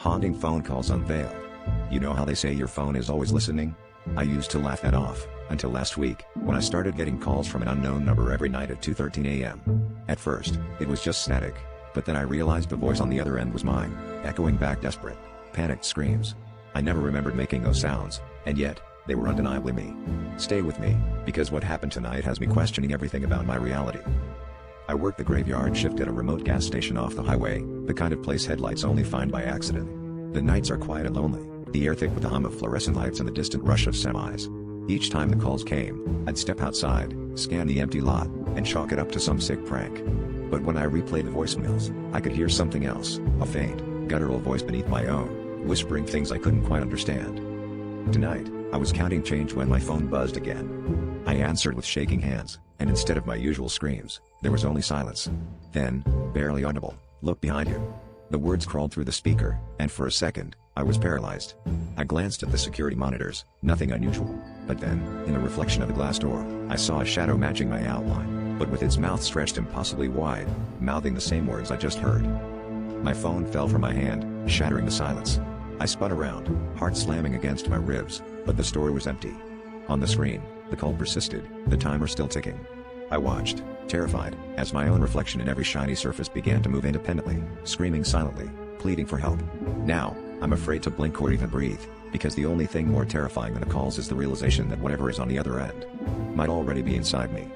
Haunting phone calls unveiled. You know how they say your phone is always listening? I used to laugh that off, until last week, when I started getting calls from an unknown number every night at 2:13 a.m. At first, it was just static, but then I realized the voice on the other end was mine, echoing back desperate, panicked screams. I never remembered making those sounds, and yet, they were undeniably me. Stay with me, because what happened tonight has me questioning everything about my reality. I work the graveyard shift at a remote gas station off the highway, the kind of place headlights only find by accident. The nights are quiet and lonely, the air thick with the hum of fluorescent lights and the distant rush of semis. Each time the calls came, I'd step outside, scan the empty lot, and chalk it up to some sick prank. But when I replayed the voicemails, I could hear something else, a faint, guttural voice beneath my own, whispering things I couldn't quite understand. Tonight, I was counting change when my phone buzzed again. I answered with shaking hands, and instead of my usual screams, there was only silence. Then, barely audible, "Look behind you." The words crawled through the speaker, and for a second, I was paralyzed. I glanced at the security monitors, nothing unusual. But then, in the reflection of the glass door, I saw a shadow matching my outline, but with its mouth stretched impossibly wide, mouthing the same words I just heard. My phone fell from my hand, shattering the silence. I spun around, heart slamming against my ribs, but the store was empty. On the screen, the call persisted, the timer still ticking. I watched, terrified, as my own reflection in every shiny surface began to move independently, screaming silently, pleading for help. Now, I'm afraid to blink or even breathe, because the only thing more terrifying than the calls is the realization that whatever is on the other end might already be inside me.